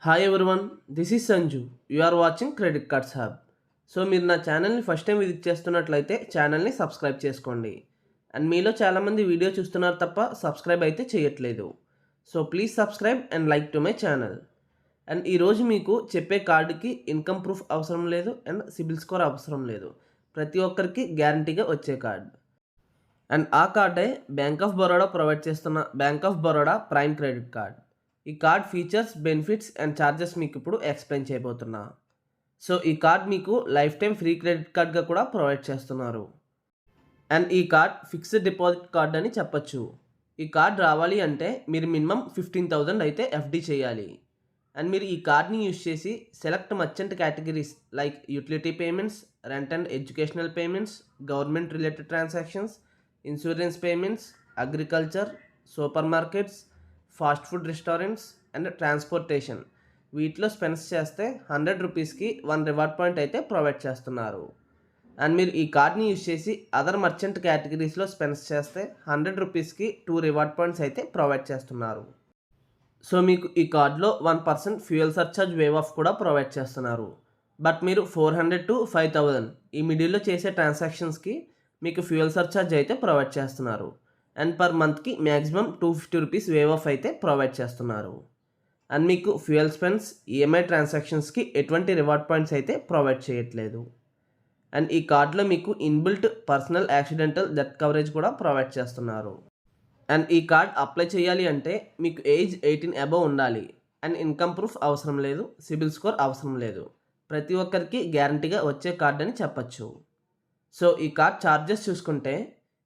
Hi everyone, this is Sanju. You are watching credit cards hub. So మీరు నా ఛానల్ని first time visit చేస్తున్నట్లయితే ఛానల్ని సబ్స్క్రైబ్ చేసుకోండి. అండ్ మీలో చాలామంది వీడియో చూస్తున్నారు తప్ప సబ్స్క్రైబ్ అయితే చేయట్లేదు. So please subscribe and like to my channel. And ఈరోజు మీకు చెప్పే కార్డుకి ఇన్కమ్ ప్రూఫ్ అవసరం లేదు అండ్ సిబిల్ స్కోర్ అవసరం లేదు. ప్రతి ఒక్కరికి గ్యారంటీగా వచ్చే కార్డ్. అండ్ ఆ కార్డే బ్యాంక్ ఆఫ్ బరోడా ప్రొవైడ్ చేస్తున్న bank of Baroda prime credit card. ఈ card features, benefits and charges మీకు ఇప్పుడు ఎక్స్ప్లెయిన్ చేయబోతున్నా. సో ఈ కార్డ్ మీకు లైఫ్ టైం ఫ్రీ క్రెడిట్ కార్డ్గా కూడా ప్రొవైడ్ చేస్తున్నారు. అండ్ ఈ కార్డ్ ఫిక్స్డ్ డిపాజిట్ కార్డ్ అని చెప్పచ్చు. ఈ కార్డ్ రావాలి అంటే మీరు మినిమం 15,000 అయితే ఎఫ్డి చేయాలి. అండ్ మీరు ఈ కార్డ్ని యూజ్ చేసి select merchant categories like utility payments, rent and educational payments, government related transactions, insurance payments, agriculture, super markets, fast food restaurants and transportation వీటిలో స్పెండ్స్ చేస్తే 100 రూపీస్కి 1 రివార్డ్ పాయింట్ అయితే ప్రొవైడ్ చేస్తున్నారు. అండ్ మీరు ఈ కార్డ్ని యూజ్ చేసి అదర్ మర్చెంట్ కేటగిరీస్లో స్పెండ్స్ చేస్తే 100 రూపీస్కి 2 రివార్డ్ పాయింట్స్ అయితే ప్రొవైడ్ చేస్తున్నారు. సో మీకు ఈ కార్డ్లో 1% ఫ్యూయల్ సర్చార్జ్ వేవ్ ఆఫ్ కూడా ప్రొవైడ్ చేస్తున్నారు. బట్ మీరు 400 to 5,000 ఈ మిడిల్లో చేసే ట్రాన్సాక్షన్స్కి మీకు ఫ్యూయల్ సర్చార్జ్ అయితే ప్రొవైడ్ చేస్తున్నారు. అండ్ పర్ మంత్కి మ్యాక్సిమం 250 రూపీస్ వేవ్ ఆఫ్ అయితే ప్రొవైడ్ చేస్తున్నారు. అండ్ మీకు ఫ్యూయల్ స్పెండ్స్, ఈఎంఐ ట్రాన్సాక్షన్స్కి ఎటువంటి రివార్డ్ పాయింట్స్ అయితే ప్రొవైడ్ చేయట్లేదు. అండ్ ఈ కార్డ్లో మీకు inbuilt personal accidental death coverage కూడా ప్రొవైడ్ చేస్తున్నారు. అండ్ ఈ కార్డ్ అప్లై చేయాలి అంటే మీకు ఏజ్ 18 అబవ్ ఉండాలి. అండ్ ఇన్కమ్ ప్రూఫ్ అవసరం లేదు, సిబిల్ స్కోర్ అవసరం లేదు. ప్రతి ఒక్కరికి గ్యారంటీగా వచ్చే కార్డ్ అని చెప్పచ్చు. సో ఈ కార్డ్ ఛార్జెస్ చూసుకుంటే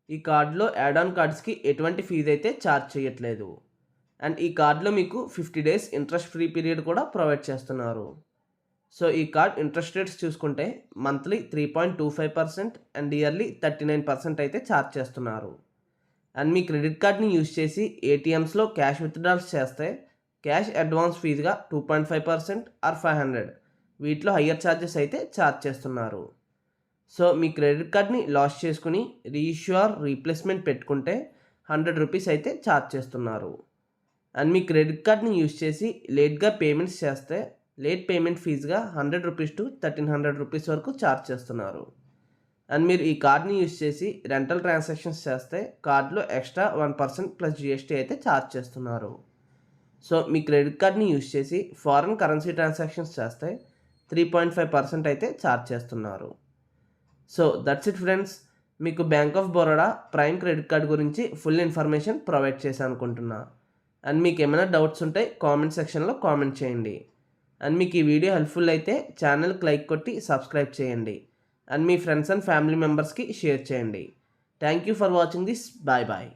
ఈ కార్డులో యాడ్ ఆన్ కార్డ్స్కి ఎటువంటి ఫీజు అయితే ఛార్జ్ చేయట్లేదు. అండ్ ఈ కార్డులో మీకు 50 days ఇంట్రెస్ట్ ఫ్రీ పీరియడ్ కూడా ప్రొవైడ్ చేస్తున్నారు. సో ఈ కార్డ్ ఇంట్రెస్ట్ రేట్స్ చూసుకుంటే మంత్లీ 3.25% అండ్ ఇయర్లీ 39% అయితే ఛార్జ్ చేస్తున్నారు. అండ్ మీ క్రెడిట్ కార్డ్ని యూజ్ చేసి ఏటీఎమ్స్లో క్యాష్ విత్డ్రాల్స్ చేస్తే క్యాష్ అడ్వాన్స్ ఫీజుగా 2.5% ఆర్ 500 వీటిలో హయ్యర్ ఛార్జెస్ అయితే ఛార్జ్ చేస్తున్నారు. సో మీ క్రెడిట్ కార్డ్ని లాస్ చేసుకుని రీఇష్యూ ఆర్ రీప్లేస్మెంట్ పెట్టుకుంటే 100 రూపీస్ అయితే ఛార్జ్ చేస్తున్నారు. అండ్ మీ క్రెడిట్ కార్డ్ని యూజ్ చేసి లేట్గా పేమెంట్స్ చేస్తే లేట్ పేమెంట్ ఫీజుగా 100 రూపీస్ టు 1,300 రూపీస్ వరకు ఛార్జ్ చేస్తున్నారు. అండ్ మీరు ఈ కార్డ్ని యూజ్ చేసి రెంటల్ ట్రాన్సాక్షన్స్ చేస్తే కార్డులో ఎక్స్ట్రా 1% ప్లస్ జిఎస్టీ అయితే ఛార్జ్ చేస్తున్నారు. సో మీ క్రెడిట్ కార్డ్ని యూజ్ చేసి ఫారిన్ కరెన్సీ ట్రాన్సాక్షన్స్ చేస్తే 3.5% అయితే ఛార్జ్ చేస్తున్నారు. So that's it friends. మీకు bank of Baroda prime credit card గురించి ఫుల్ ఇన్ఫర్మేషన్ ప్రొవైడ్ చేశాను అనుకుంటున్నా. అండ్ మీకు ఏమైనా డౌట్స్ ఉంటే కామెంట్ సెక్షన్లో కామెంట్ చేయండి. అండ్ మీకు ఈ వీడియో హెల్ప్ఫుల్ అయితే ఛానల్కి లైక్ కొట్టి సబ్స్క్రైబ్ చేయండి. అండ్ మీ ఫ్రెండ్స్ అండ్ ఫ్యామిలీ మెంబర్స్కి షేర్ చేయండి. Thank you for watching this. Bye bye.